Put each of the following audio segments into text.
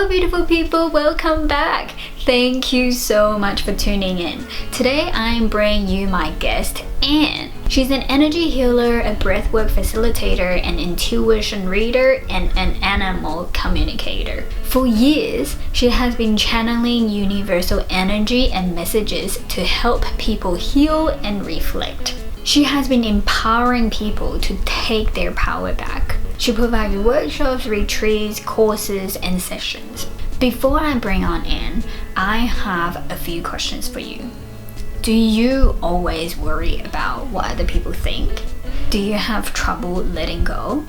Hello beautiful people, welcome back. Thank you so much for tuning in. Today I'm bringing you my guest, Anne. She's an energy healer, a breathwork facilitator, an intuition reader, and an animal communicator. For years, she has been channeling universal energy and messages to help people heal and reflect. She has been empowering people to take their power back. She provides workshops, retreats, courses, and sessions. Before I bring on Anne, I have a few questions for you. Do you always worry about what other people think? Do you have trouble letting go?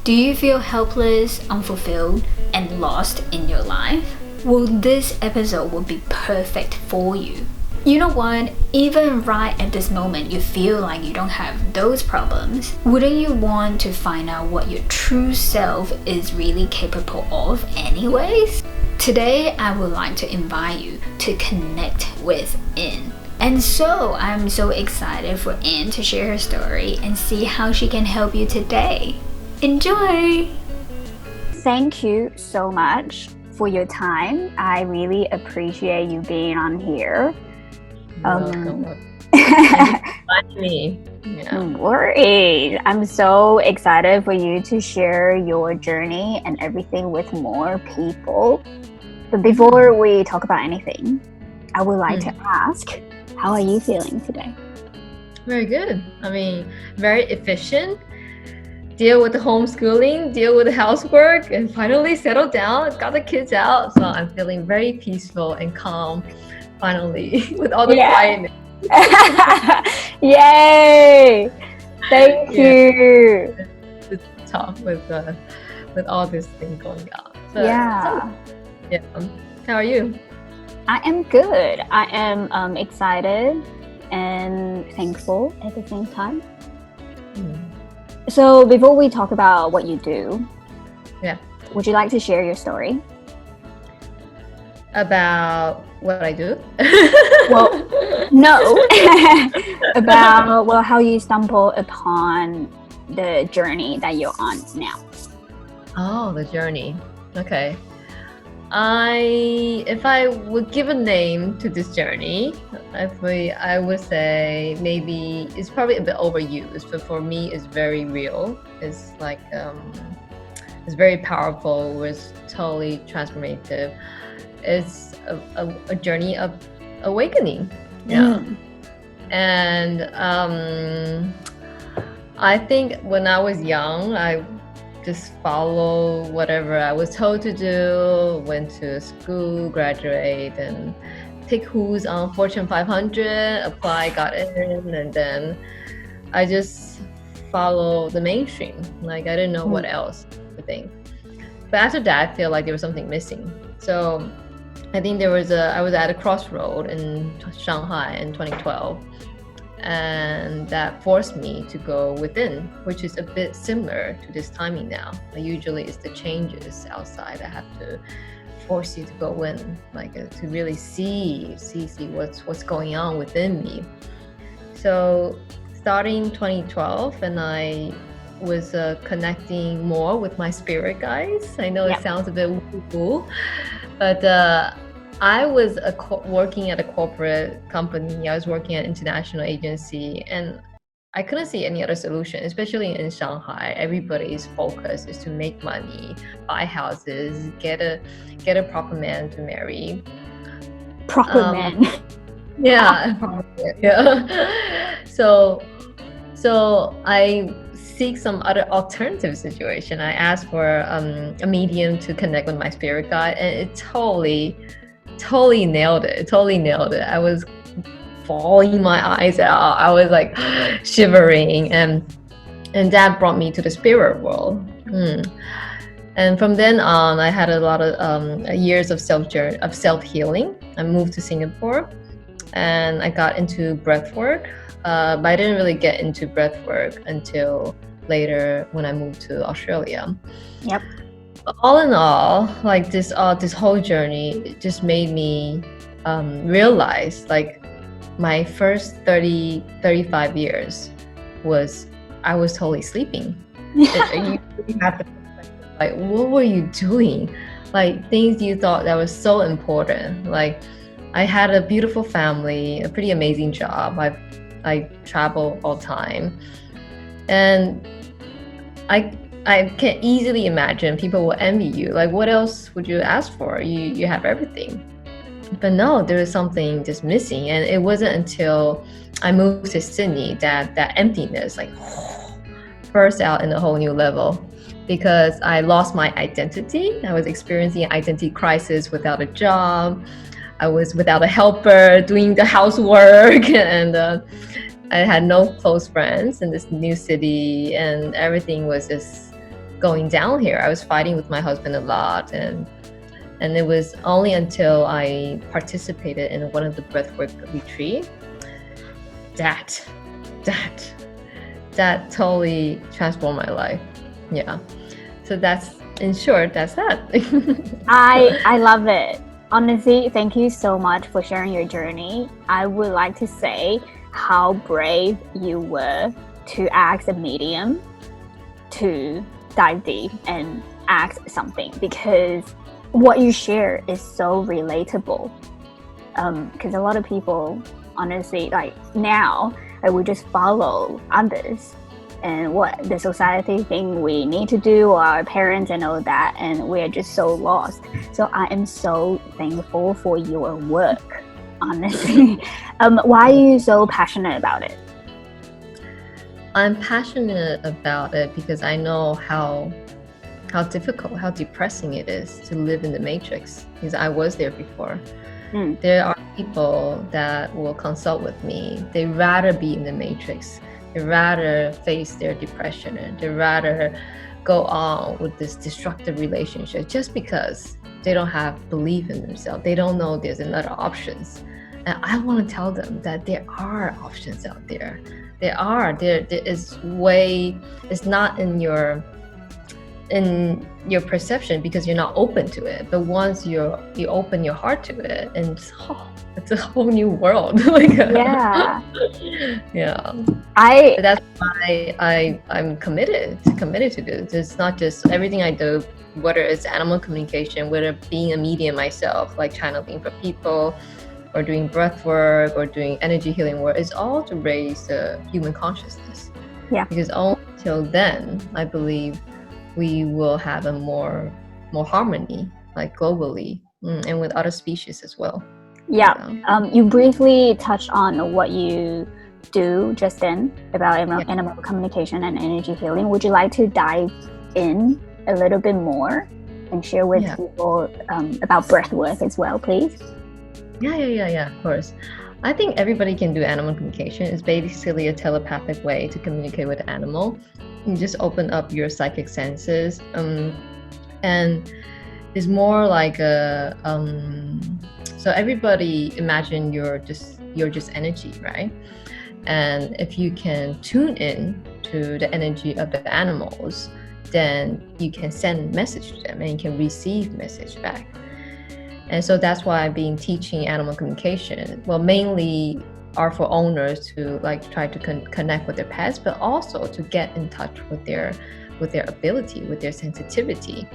Do you feel helpless, unfulfilled, and lost in your life? Well, this episode will be perfect for you. You know what? Even right at this moment, you feel like you don't have those problems. Wouldn't you want to find out what your true self is really capable of anyways? Today, I would like to invite you to connect with Anne. And so, I'm so excited for Anne to share her story and see how she can help you today. Enjoy! Thank you so much for your time. I really appreciate you being on here. Welcome. Me. Yeah. No worries. I'm so excited for you to share your journey and everything with more people. But before we talk about anything, I would like to ask, how are you feeling today? Very good. Very efficient. Deal with the homeschooling, deal with the housework, and finally settle down. Got the kids out, so I'm feeling very peaceful and calm. Finally, with all the quietness. Yay! Thank you. It's tough with all this thing going on. So, how are you? I am good. I am excited and thankful at the same time. So before we talk about what you do, would you like to share your story? About what I do? Well, no. About how you stumble upon the journey that you're on now. Oh, the journey. Okay. If I would give a name to this journey, I would say maybe it's probably a bit overused, but for me it's very real. It's like it's very powerful. It's totally transformative. It's a journey of awakening. And I think when I was young, I just follow whatever I was told to do, went to school, graduate, and pick who's on Fortune 500, apply, got in, and then I just follow the mainstream. Like, I didn't know what else to think. But after that, I feel like there was something missing. So I think I was at a crossroad in Shanghai in 2012. And that forced me to go within, which is a bit similar to this timing now. Usually it's the changes outside that have to force you to go in, like to really see what's going on within me. So starting 2012, and I was connecting more with my spirit guides. I know it sounds a bit woo-woo, but I was working at a corporate company. I was working at an international agency, and I couldn't see any other solution, especially in Shanghai. Everybody's focus is to make money, buy houses, get a proper man to marry. Proper man. Yeah. So I seek some other alternative situation. I asked for a medium to connect with my spirit guide, and it totally nailed it. I was bawling my eyes out. I was like shivering, and that brought me to the spirit world. And from then on, I had a lot of years of self-healing. I moved to Singapore, and I got into breathwork, but I didn't really get into breathwork until later when I moved to Australia. Yep. All in all, like this whole journey just made me realize, like, my first 35 years I was totally sleeping. You have to, like, what were you doing? like things you thought that was so important. Like I had a beautiful family, a pretty amazing job. I travel all the time, and I can easily imagine people will envy you. Like, what else would you ask for? You have everything. But no, there was something just missing, and it wasn't until I moved to Sydney that emptiness like burst out in a whole new level, because I lost my identity. I was experiencing an identity crisis without a job. I was without a helper doing the housework, and I had no close friends in this new city, and everything was just going down here. I was fighting with my husband a lot, and it was only until I participated in one of the breathwork retreat that totally transformed my life. Yeah. So that's, in short, that's that. I love it. Honestly, thank you so much for sharing your journey. I would like to say how brave you were to ask a medium to dive deep and ask something, because what you share is so relatable. Because a lot of people, honestly, like now, I will just follow others and what the society think we need to do, or our parents and all that, and we're just so lost. So I am so thankful for your work, honestly. Why are you so passionate about it? I'm passionate about it because I know how difficult, how depressing it is to live in the matrix, because I was there before. There are people that will consult with me. They'd rather be in the matrix. They'd rather face their depression, and they'd rather go on with this destructive relationship just because they don't have belief in themselves. They don't know there's another options. And I want to tell them that there are options out there. There is way, it's not in your perception because you're not open to it. But once you open your heart to it, and it's a whole new world. Yeah. Yeah. But that's why I'm committed to this. It's not just everything I do, whether it's animal communication, whether being a medium myself, like channeling for people, or doing breath work, or doing energy healing work. It's all to raise the human consciousness. Yeah. Because only until then, I believe we will have a more harmony, like globally, and with other species as well. Yeah. You briefly touched on what you do just then about animal communication and energy healing. Would you like to dive in a little bit more and share with people about breath work as well, please? Yeah, of course. I think everybody can do animal communication. It's basically a telepathic way to communicate with an animal. You just open up your psychic senses, and it's more like a so everybody imagine you're just energy, right? And if you can tune in to the energy of the animals, then you can send message to them and you can receive message back. And so that's why I've been teaching animal communication. Well, mainly are for owners to like try to connect with their pets, but also to get in touch with their ability, with their sensitivity.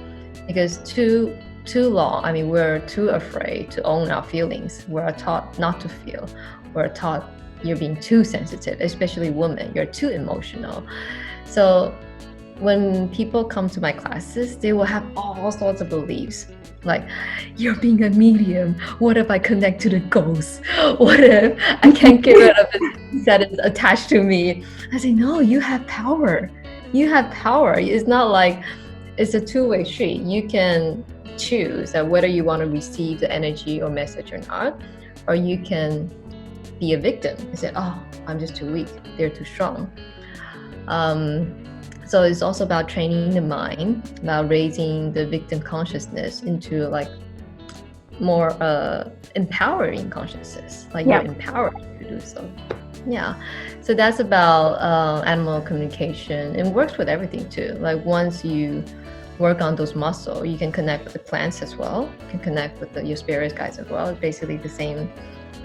Because too long, I mean, we're too afraid to own our feelings. We're taught not to feel. We're taught you're being too sensitive, especially women. You're too emotional. So when people come to my classes, they will have all sorts of beliefs. Like, you're being a medium. What if I connect to the ghost? What if I can't get rid of it that is attached to me? I say, no, you have power. You have power. It's not like it's a two-way street. You can choose that whether you want to receive the energy or message or not, or you can be a victim and say, oh, I'm just too weak. They're too strong. So it's also about training the mind, about raising the victim consciousness into like more empowering consciousness, like you're empowered to do so. Yeah, so that's about animal communication. It works with everything too. Like once you work on those muscles, you can connect with the plants as well. You can connect with your spirit guides as well. It's basically the same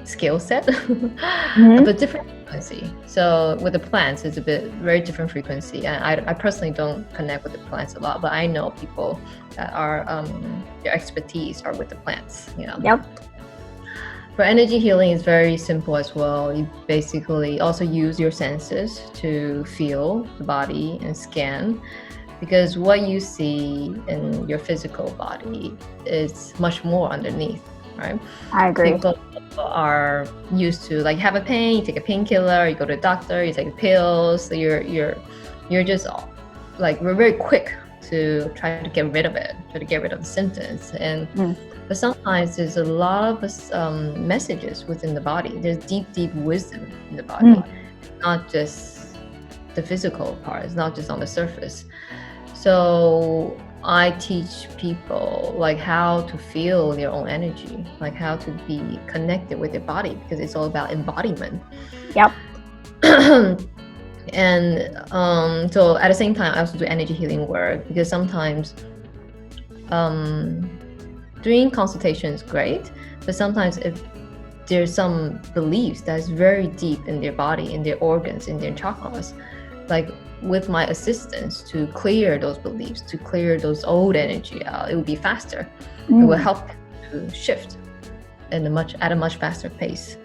skill set, but different frequency. So with the plants, it's a bit very different frequency. And I personally don't connect with the plants a lot, but I know people that are their expertise are with the plants. Yep. For energy healing, it's very simple as well. You basically also use your senses to feel the body and scan, because what you see in your physical body is much more underneath, right? I agree. People are used to like have a pain, you take a painkiller, you go to the doctor, you take pills. So you're just like, we're very quick to try to get rid of it, try to get rid of the symptoms. And but sometimes there's a lot of messages within the body. There's deep wisdom in the body. It's not just the physical part. It's not just on the surface. So I teach people like how to feel their own energy, like how to be connected with their body, because it's all about embodiment. Yep. And so at the same time, I also do energy healing work, because sometimes doing consultation is great, but sometimes if there's some beliefs that's very deep in their body, in their organs, in their chakras, like with my assistance to clear those beliefs, to clear those old energy out, it would be faster. It will help to shift at a much faster pace.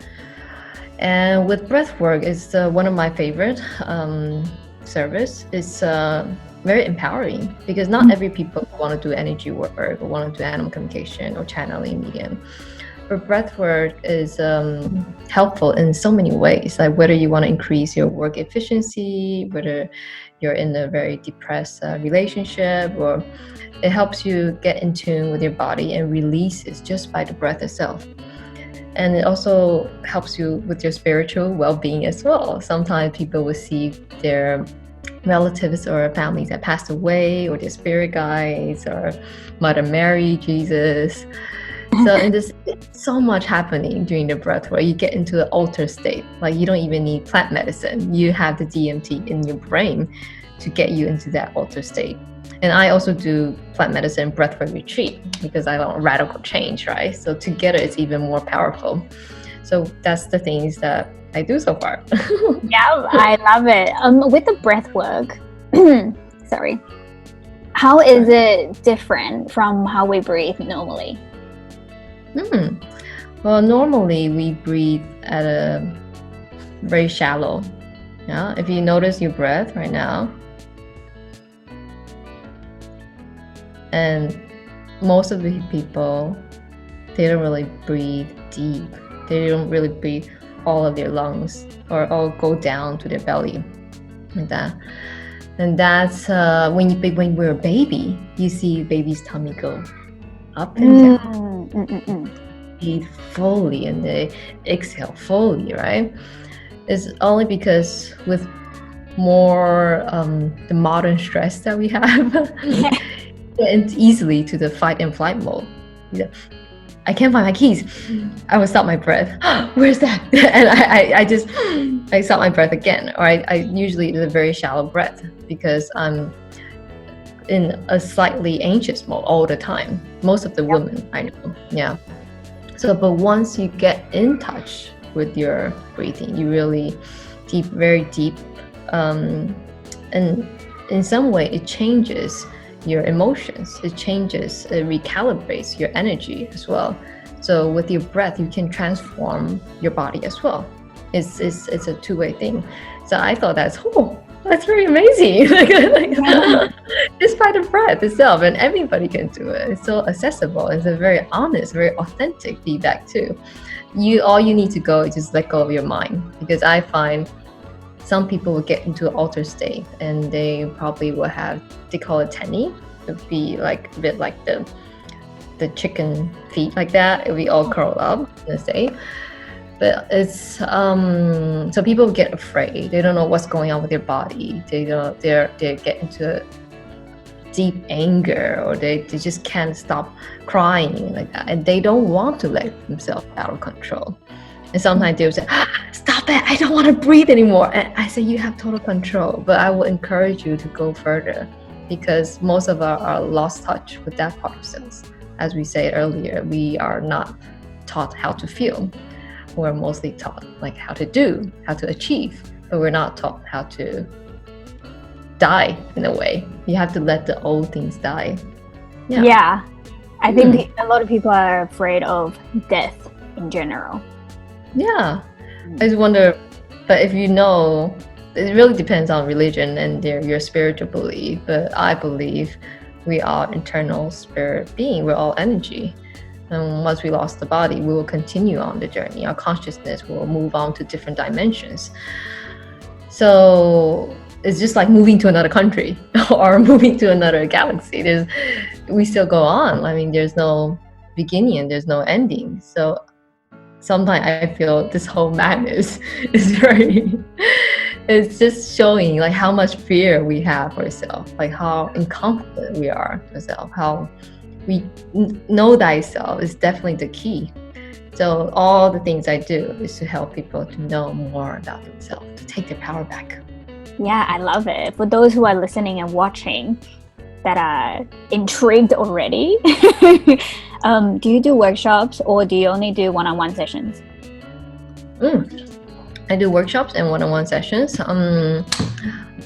And with breathwork, it's one of my favorite service. It's very empowering, because not every people want to do energy work or want to do animal communication or channeling medium. But breathwork is helpful in so many ways, like whether you want to increase your work efficiency, whether you're in a very depressed relationship, or it helps you get in tune with your body and releases just by the breath itself. And it also helps you with your spiritual well-being as well. Sometimes people will see their relatives or families that passed away, or their spirit guides, or Mother Mary, Jesus. So in this, so much happening during the breath where you get into an altered state. Like you don't even need plant medicine. You have the DMT in your brain to get you into that altered state. And I also do plant medicine breathwork retreat, because I want radical change, right? So together it's even more powerful. So that's the things that I do so far. Yeah, I love it. With the breathwork, sorry, how is it different from how we breathe normally? Well, normally we breathe at a very shallow. Yeah, if you notice your breath right now, and most of the people, they don't really breathe deep. They don't really breathe all of their lungs, or all go down to their belly like that. And that's when we're a baby, you see baby's tummy go up and down. Breathe fully and they exhale fully, right? It's only because with more the modern stress that we have, get easily to the fight and flight mode. I can't find my keys. I will stop my breath. Where's that? And I stop my breath again. Or I usually it's a very shallow breath, because I'm in a slightly anxious mode all the time. Most of the women I know, yeah. So, but once you get in touch with your breathing, you really deep, very deep, and in some way it changes your emotions, it recalibrates your energy as well. So with your breath, you can transform your body as well. It's a two-way thing. So I thought that's very amazing. Just by the breath itself, and everybody can do it. It's so accessible. It's a very honest, very authentic feedback too. All you need to go is just let go of your mind, because I find some people will get into an altered state, and they probably will have, they call it tenny. It would be like a bit like the chicken feet like that. It would be all curled up in a state. But it's so people get afraid. They don't know what's going on with their body. They get into deep anger, or they just can't stop crying like that, and they don't want to let themselves out of control. And sometimes they'll say, stop it, I don't want to breathe anymore. And I say, you have total control. But I will encourage you to go further, because most of our lost touch with that part of ourselves. As we said earlier, we are not taught how to feel. We're mostly taught like how to do, how to achieve, but we're not taught how to die in a way. You have to let the old things die. Yeah. I think a lot of people are afraid of death in general. Yeah. I just wonder, but if you know, it really depends on religion and your spiritual belief, but I believe we are internal spirit being. We're all energy. And once we lost the body, we will continue on the journey. Our consciousness will move on to different dimensions. So it's just like moving to another country or moving to another galaxy. We still go on. I mean, there's no beginning and there's no ending. So sometimes I feel this whole madness is it's just showing like how much fear we have for ourselves, like how incompetent we are to ourselves, how we know thyself is definitely the key. So all the things I do is to help people to know more about themselves, to take their power back. Yeah, I love it. For those who are listening and watching that are intrigued already, do you do workshops or do you only do one-on-one sessions? I do workshops and one-on-one sessions.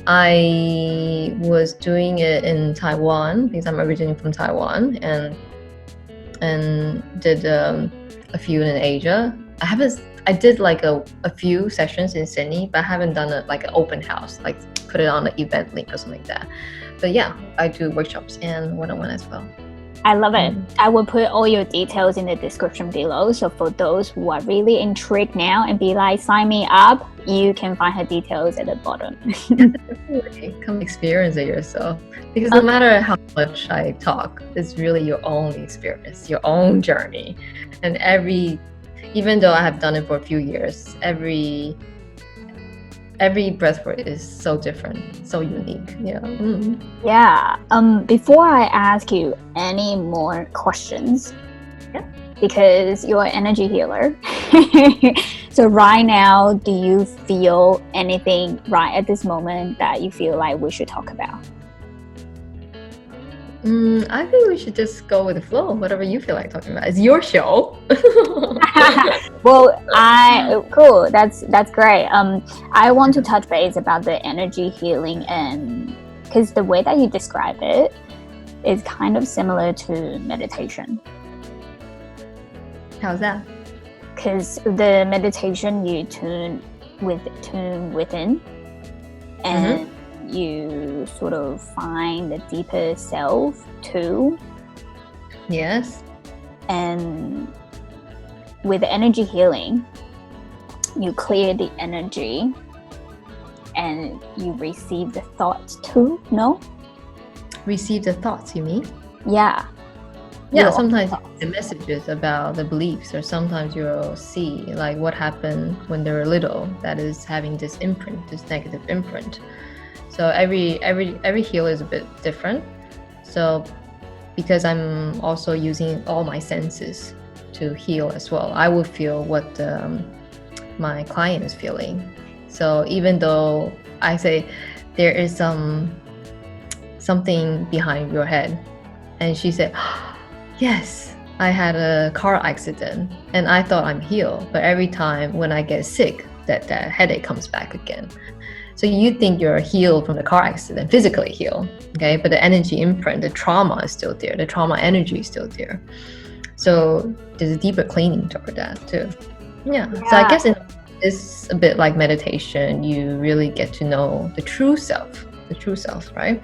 I was doing it in Taiwan because I'm originally from Taiwan, and did a few in Asia. I did like a few sessions in Sydney, but I haven't done it like an open house, like put it on an event link or something like that. But yeah, I do workshops and one-on-one as well. I love it. I will put all your details in the description below. So for those who are really intrigued now and be like, sign me up, you can find her details at the bottom. Come experience it yourself. Because no matter how much I talk, it's really your own experience, your own journey. And even though I have done it for a few years, every breathwork is so different, so unique. Yeah. Before I ask you any more questions, because you're an energy healer, so right now, do you feel anything right at this moment that you feel like we should talk about? I think we should just go with the flow. Whatever you feel like talking about. It's your show. Well, cool. That's great. I want to touch base about the energy healing, and because the way that you describe it is kind of similar to meditation. How's that? Because the meditation you tune within, and you sort of find the deeper self too. Yes. And with energy healing, you clear the energy and you receive the thoughts too, no? Receive the thoughts, you mean? Yeah. Yeah, sometimes the messages about the beliefs, or sometimes you'll see like what happened when they were little that is having this imprint, this negative imprint. So every healer is a bit different. So because I'm also using all my senses to heal as well, I will feel what my client is feeling. So even though I say there is something behind your head, and she said, yes, I had a car accident and I thought I'm healed, but every time when I get sick, that headache comes back again. So you think you're healed from the car accident, physically healed, okay? But the energy imprint, the trauma is still there. The trauma energy is still there. So there's a deeper cleaning toward that too. Yeah. So I guess it's a bit like meditation. You really get to know the true self, right?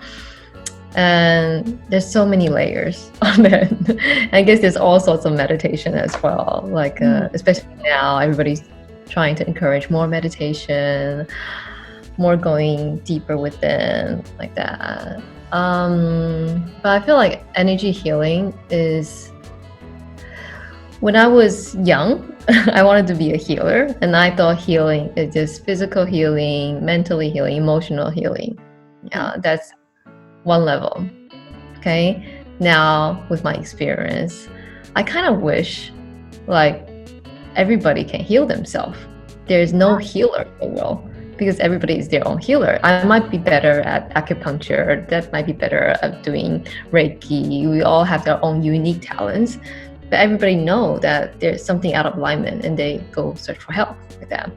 And there's so many layers on it. I guess there's all sorts of meditation as well. Like especially now, everybody's trying to encourage more meditation, more going deeper within, like that. But I feel like energy healing is, when I was young, I wanted to be a healer, and I thought healing is just physical healing, mentally healing, emotional healing. Yeah, that's one level. Okay, now with my experience, I kind of wish like everybody can heal themselves. There's no healer in the world. because everybody is their own healer. I might be better at acupuncture, that might be better at doing Reiki. We all have their own unique talents, but everybody know that there's something out of alignment and they go search for help with that.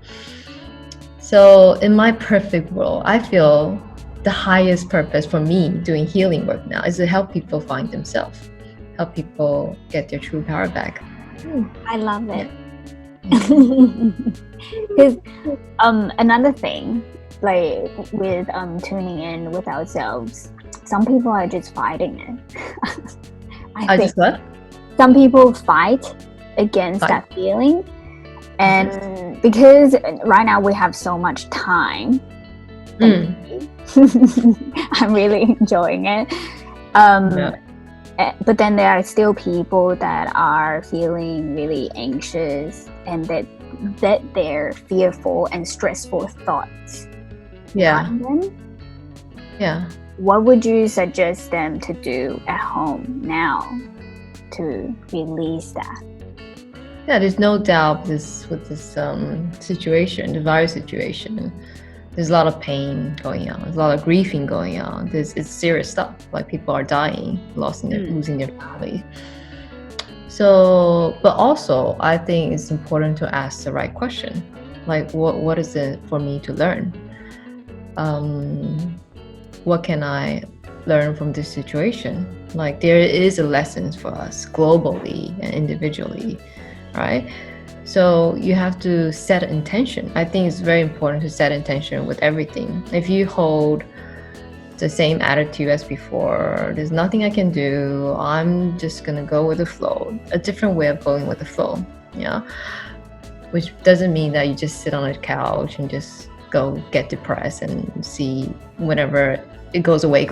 So in my perfect world, I feel the highest purpose for me doing healing work now is to help people find themselves, help people get their true power back. I love it. Because another thing, like with tuning in with ourselves, some people are just fighting it. I think just what? some people fight against that feeling, and because right now we have so much time, I'm really enjoying it. But then there are still people that are feeling really anxious and that they're fearful and stressful thoughts. Yeah. What would you suggest them to do at home now to release that? Yeah, there's no doubt with this situation, the virus situation, there's a lot of pain going on. There's a lot of grieving going on. It's serious stuff. Like people are dying, losing their family. So, but also I think it's important to ask the right question. Like, what is it for me to learn? What can I learn from this situation? Like there is a lessons for us globally and individually, right? So you have to set an intention. I think it's very important to set intention with everything. If you hold the same attitude as before, there's nothing I can do, I'm just gonna go with the flow, a different way of going with the flow, yeah? Which doesn't mean that you just sit on a couch and just go get depressed and see whenever it goes away.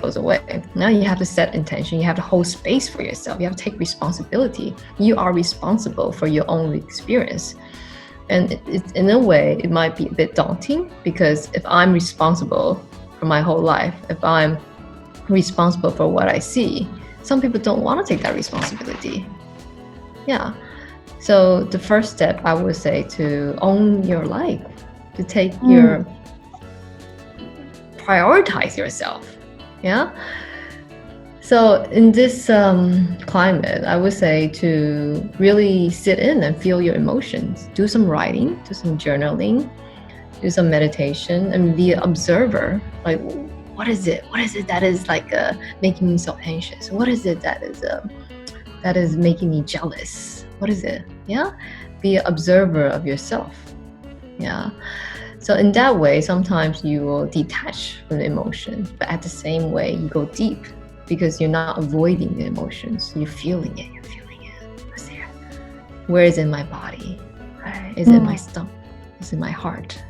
Now you have to set intention. You have to hold space for yourself. You have to take responsibility. You are responsible for your own experience. And in a way, it might be a bit daunting because if I'm responsible for my whole life, if I'm responsible for what I see, some people don't want to take that responsibility. Yeah. So the first step, I would say, to own your life, to take your prioritize yourself. Yeah. So in this climate, I would say to really sit in and feel your emotions. Do some writing, do some journaling, do some meditation, and be an observer. Like, what is it? What is it that is like making me so anxious? What is it that is making me jealous? What is it? Yeah. Be an observer of yourself. Yeah. So in that way, sometimes you will detach from the emotion, but at the same way, you go deep because you're not avoiding the emotions. You're feeling it. What's there? Where is it in my body? Right? Is it in my stomach? Is it in my heart?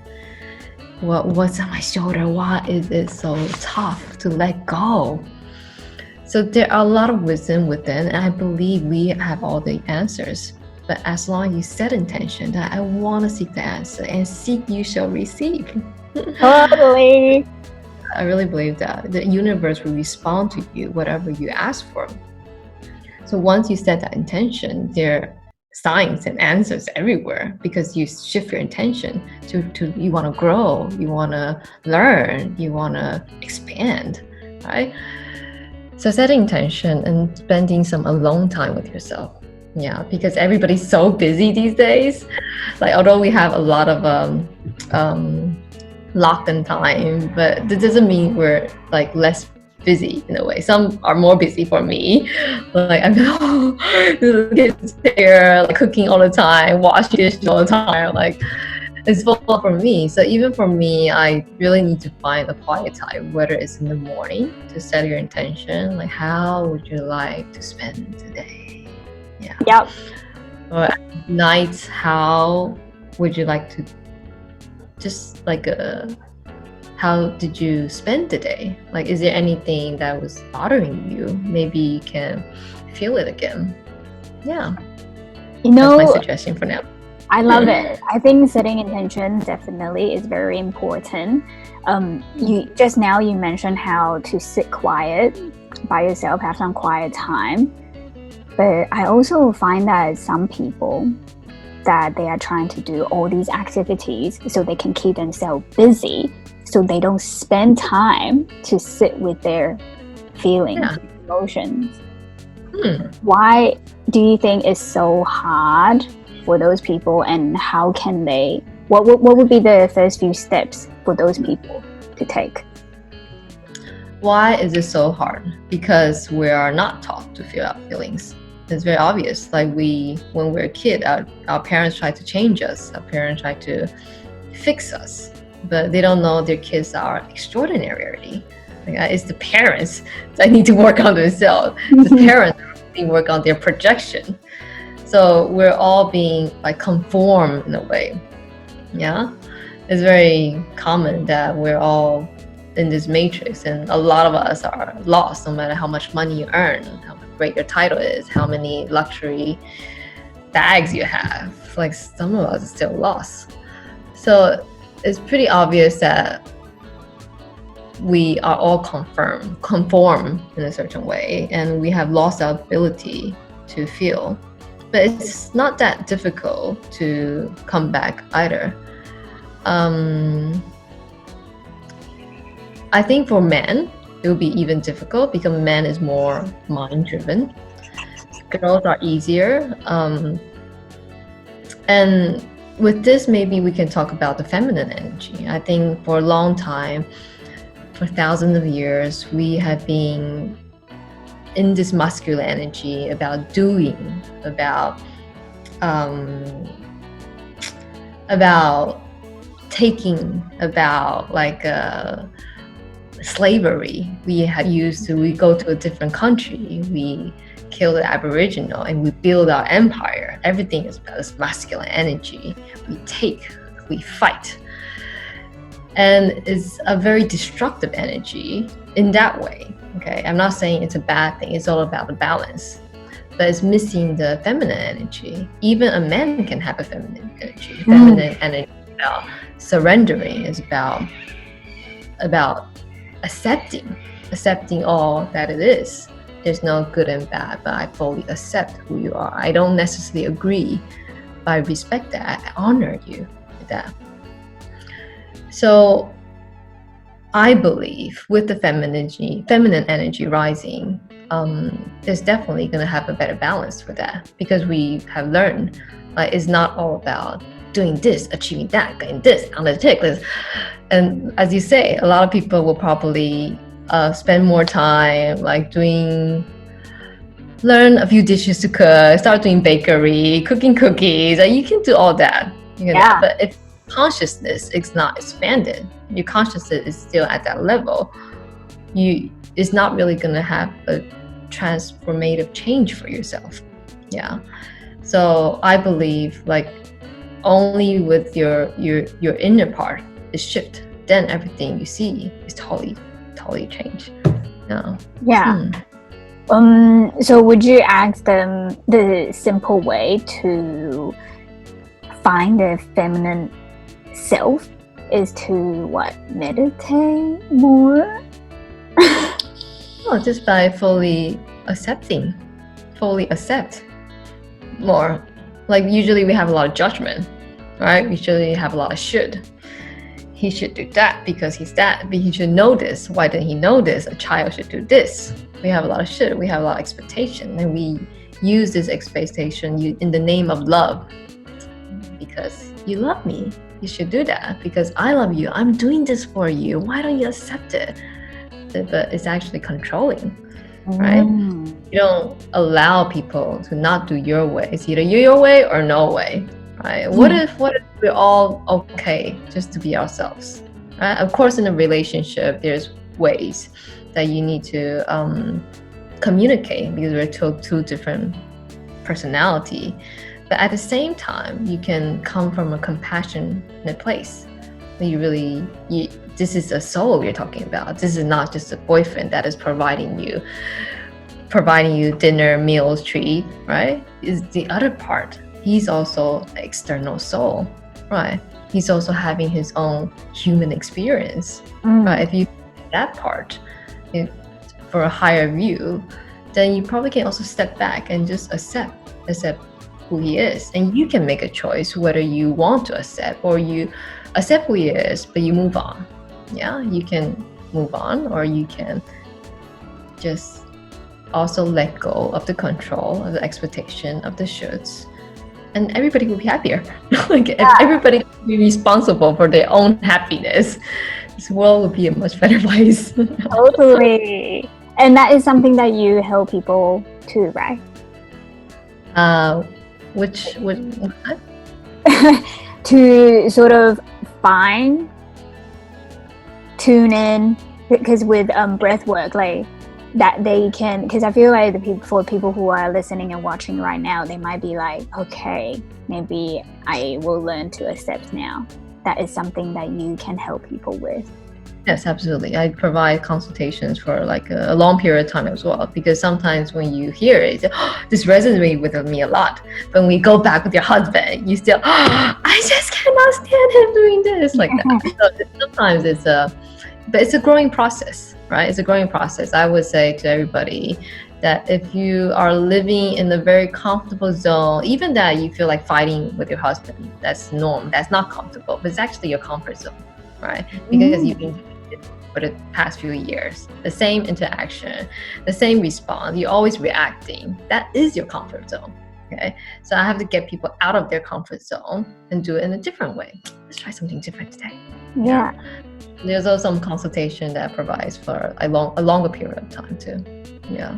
What's on my shoulder? Why is it so tough to let go? So there are a lot of wisdom within, and I believe we have all the answers. But as long as you set intention that I want to seek the answer, and seek you shall receive. Totally. I really believe that the universe will respond to you whatever you ask for. So once you set that intention, there are signs and answers everywhere because you shift your intention to you want to grow, you want to learn, you want to expand, right? So setting intention and spending some alone time with yourself. Yeah, because everybody's so busy these days. Like, although we have a lot of locked-in time, but that doesn't mean we're like less busy in a way. Some are more busy for me. Like I'm kids here, like cooking all the time, washing dishes all the time. Like it's full for me. So even for me, I really need to find a quiet time, whether it's in the morning to set your intention, like how would you like to spend today? Yeah. Yep. Or at night, how would you like to just like how did you spend the day? Like, is there anything that was bothering you? Maybe you can feel it again. Yeah. That's my suggestion for now. I love it. I think setting intention definitely is very important. You just now you mentioned how to sit quiet by yourself, have some quiet time. But I also find that some people, that they are trying to do all these activities so they can keep themselves busy, so they don't spend time to sit with their feelings, emotions. Why do you think it's so hard for those people, and how can they, what would be the first few steps for those people to take? Why is it so hard? Because we are not taught to feel our feelings. It's very obvious. Like when we're a kid, our parents try to change us. Our parents try to fix us, but they don't know their kids are extraordinary already. Like, it's the parents that need to work on themselves. The parents need to work on their projection. So we're all being like conformed in a way. Yeah, it's very common that we're all in this matrix, and a lot of us are lost, no matter how much money you earn, how great your title is, how many luxury bags you have. Like, some of us are still lost. So it's pretty obvious that we are all conform in a certain way, and we have lost our ability to feel. But it's not that difficult to come back either. I think for men, it would be even difficult because men is more mind-driven. Girls are easier. And with this, maybe we can talk about the feminine energy. I think for a long time, for thousands of years, we have been in this masculine energy about doing, about taking, about like slavery. We go to a different country, we kill the Aboriginal, and we build our empire. Everything is about this masculine energy. We take, we fight. And it's a very destructive energy in that way. Okay, I'm not saying it's a bad thing. It's all about the balance. But it's missing the feminine energy. Even a man can have a feminine energy. Feminine energy is about surrendering. It's about accepting all that it is. There's no good and bad, but I fully accept who you are. I don't necessarily agree, but I respect that. I honor you with that. So I believe with the feminine energy rising, there's definitely going to have a better balance for that, because we have learned it's not all about doing this, achieving that, getting this on the checklist. And as you say, a lot of people will probably spend more time learn a few dishes to cook, start doing bakery, cooking cookies. You can do all that, Yeah. But if consciousness is not expanded, your consciousness is still at that level, it's not really going to have a transformative change for yourself. Yeah. So I believe only with your inner part is shift, then everything you see is totally changed. Yeah. So would you ask them the simple way to find their feminine self is to meditate more? No, just by fully accept more. Usually we have a lot of judgment, right? Usually have a lot of should. He should do that because he's that, but he should know this. Why didn't he know this? A child should do this. We have a lot of should. We have a lot of expectation, and we use this expectation in the name of love. Because you love me, you should do that. Because I love you, I'm doing this for you. Why don't you accept it? But it's actually controlling, right? You don't allow people to not do your way. It's either your way or no way, right? What if we're all okay just to be ourselves, right? Of course, in a relationship, there's ways that you need to communicate, because we're two different personality. But at the same time, you can come from a compassionate place. This is a soul you're talking about. This is not just a boyfriend that is providing you dinner, meals, treat, right? Is the other part. He's also an external soul, right? He's also having his own human experience, right? If you do that part for a higher view, then you probably can also step back and just accept who he is, and you can make a choice whether you want to accept, or you accept who he is but you move on. Yeah, you can move on, or you can just also let go of the control, of the expectation, of the shoulds, and everybody will be happier. Like if everybody will be responsible for their own happiness, this world would be a much better place. Totally. And that is something that you help people too, right? Which To sort of tune in, because with breath work, like that they can, because I feel like for people who are listening and watching right now, they might be like, okay, maybe I will learn to accept now. That is something that you can help people with. Yes, absolutely. I provide consultations for like a long period of time as well, because sometimes when you hear it, this resonates with me a lot. But when we go back with your husband, you still, I just cannot stand him doing this, like that. So sometimes but it's a growing process, right? It's a growing process. I would say to everybody that if you are living in a very comfortable zone, even that you feel like fighting with your husband, that's norm. That's not comfortable, but it's actually your comfort zone, right? Because you've been for the past few years, the same interaction, the same response, you're always reacting. That is your comfort zone. Okay, so I have to get people out of their comfort zone and do it in a different way. Let's try something different today. Yeah. There's also some consultation that provides for a longer period of time too. Yeah.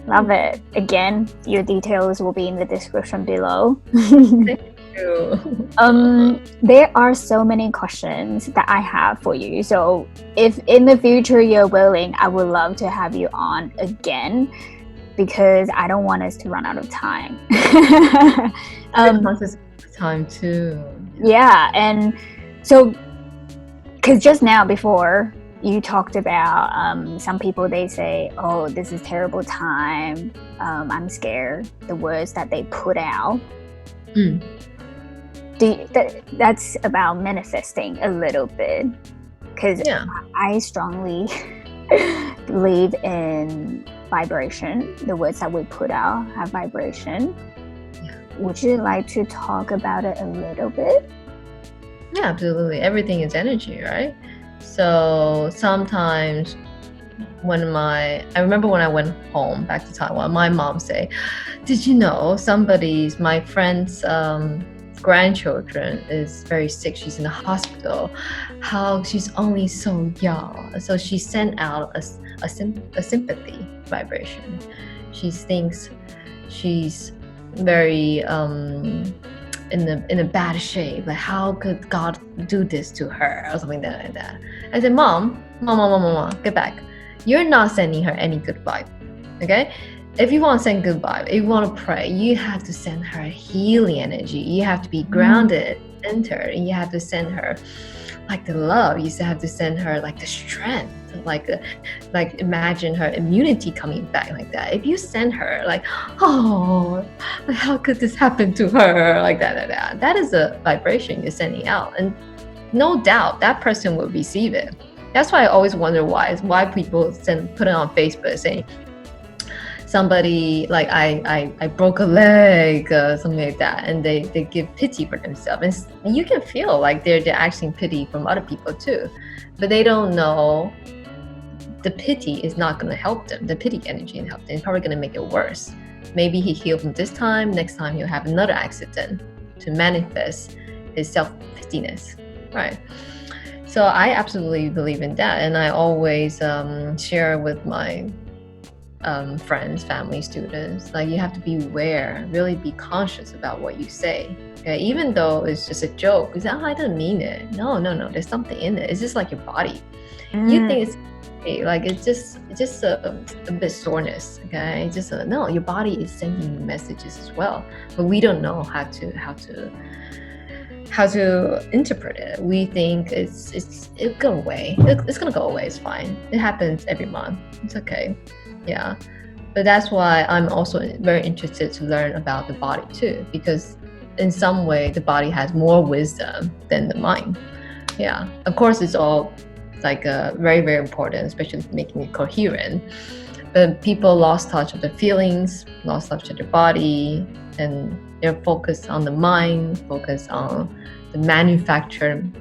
Love it. Again, your details will be in the description below. Thank you. There are so many questions that I have for you. So if in the future you're willing, I would love to have you on again, because I don't want us to run out of time. Time too. Yeah, and so because just now before you talked about some people, they say, oh, this is terrible time, I'm scared, the words that they put out. That's about manifesting a little bit, because I strongly believe in vibration. The words that we put out have vibration. Would you like to talk about it a little bit? Yeah, absolutely. Everything is energy, right? So sometimes I remember when I went home back to Taiwan, my mom say, did you know my friend's grandchildren is very sick, she's in the hospital, how she's only so young. So she sent out a sympathy vibration. She thinks she's very in a bad shape, like how could God do this to her, or something like that. I said, mom, get back. You're not sending her any good vibe, okay? If you want to send good vibe, if you want to pray, you have to send her healing energy. You have to be grounded, centered, and you have to send her like the love. You have to send her like the strength, like imagine her immunity coming back like that. If you send her like, oh, how could this happen to her, like that, that is a vibration you're sending out, and no doubt that person will receive it. That's why I always wonder why people put it on Facebook saying somebody like I broke a leg, something like that, and they give pity for themselves, and you can feel like they're asking pity from other people too, but they don't know the pity is not going to help them. The pity energy and help them. It's probably going to make it worse. Maybe he healed from this time, next time he'll have another accident to manifest his self-pityness, right? So I absolutely believe in that, and I always share with my friends, family, students, like you have to be aware, really be conscious about what you say. Okay, even though it's just a joke, you say, oh, I don't mean it. No, there's something in it. It's just like your body. You think it's like it's just a bit soreness. Okay, it's just no, your body is sending you messages as well, but we don't know how to interpret it. We think it'll go away. It's gonna go away. It's fine. It happens every month. It's okay. Yeah, but that's why I'm also very interested to learn about the body too, because in some way the body has more wisdom than the mind. Yeah, of course it's all like very, very important, especially making it coherent. But people lost touch of their feelings, lost touch of their body, and they're focused on the mind, focused on the manifestation,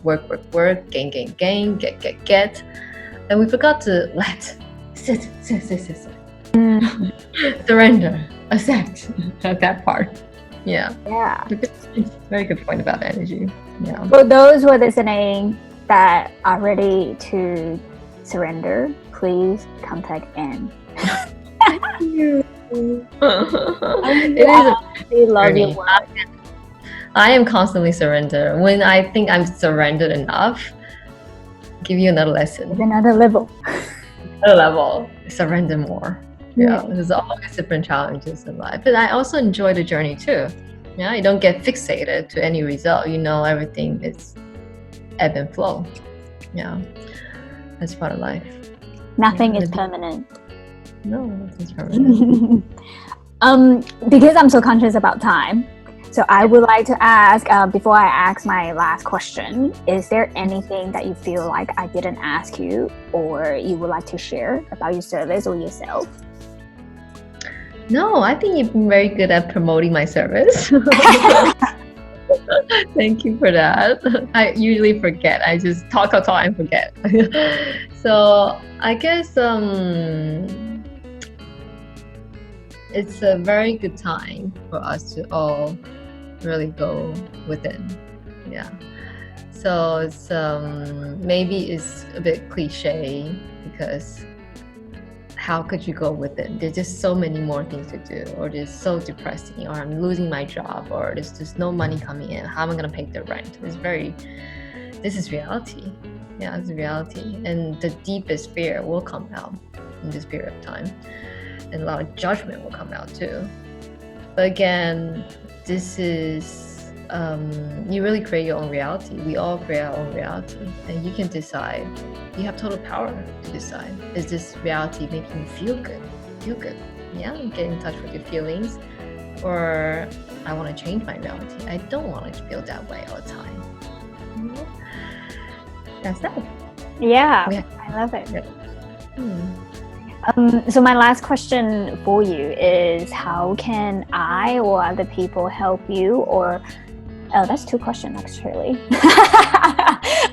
work, gain, get. And we forgot to sit. Surrender, accept that part. Yeah. Very good point about energy. Yeah. For those who are listening that are ready to surrender, please contact Anne. Thank you. It is love your work. I am constantly surrender. When I think I'm surrendered enough, give you another lesson. Another level. Surrender more. Yeah, there's always different challenges in life. But I also enjoy the journey too. Yeah, you don't get fixated to any result. You know, everything is ebb and flow. Yeah, that's part of life. Nothing is permanent. No, nothing's permanent. Because I'm so conscious about time, so I would like to ask, before I ask my last question, is there anything that you feel like I didn't ask you or you would like to share about your service or yourself? No, I think you've been very good at promoting my service. Thank you for that. I usually forget. I just talk and forget. So I guess it's a very good time for us to all really go within. Yeah. So it's maybe it's a bit cliche because how could you go within? There's just so many more things to do, or it's so depressing, or I'm losing my job, or there's just no money coming in. How am I gonna pay the rent? This is reality. Yeah, it's reality. And the deepest fear will come out in this period of time. And a lot of judgment will come out too. But again, this is you really create your own reality. We all create our own reality, and you can decide. You have total power to decide. Is this reality making you feel good? Yeah, get in touch with your feelings. Or I want to change my reality. I don't want to feel that way all the time. That's that. Yeah, I love it. Yeah. So my last question for you is, how can I or other people help you? Or that's two questions actually.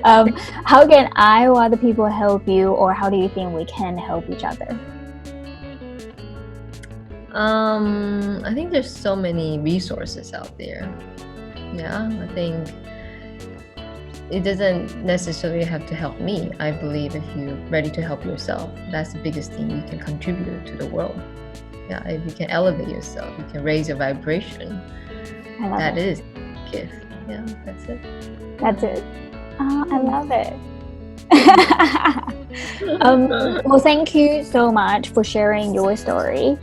How can I or other people help you, or how do you think we can help each other? I think there's so many resources out there. Yeah, I think it doesn't necessarily have to help me. I believe if you're ready to help yourself, that's the biggest thing you can contribute to the world. Yeah, if you can elevate yourself, you can raise your vibration. That is a gift. Yeah, that's it. Oh, I love it. Well, thank you so much for sharing your story.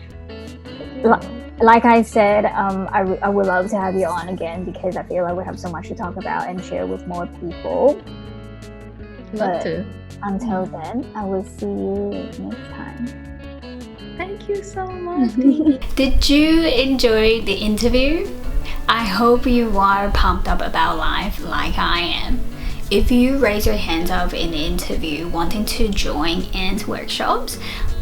Like I said, I would love to have you on again because I feel like we have so much to talk about and share with more people. Love to. Until then, I will see you next time. Thank you so much. Did you enjoy the interview? I hope you are pumped up about life like I am. If you raise your hands up in the interview wanting to join Anne's workshops,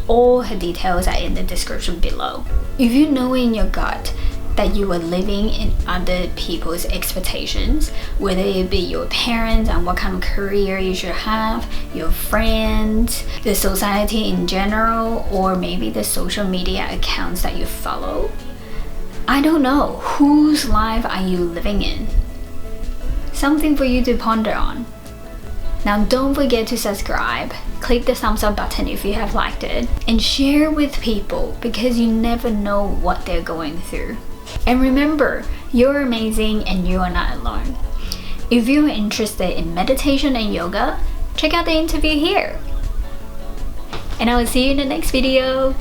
all her details are in the description below. If you know in your gut that you are living in other people's expectations, whether it be your parents and what kind of career you should have, your friends, the society in general, or maybe the social media accounts that you follow, I don't know, whose life are you living in? Something for you to ponder on. Now don't forget to subscribe, click the thumbs up button if you have liked it, and share with people because you never know what they're going through. And remember, you're amazing and you are not alone. If you're interested in meditation and yoga, check out the interview here. And I will see you in the next video.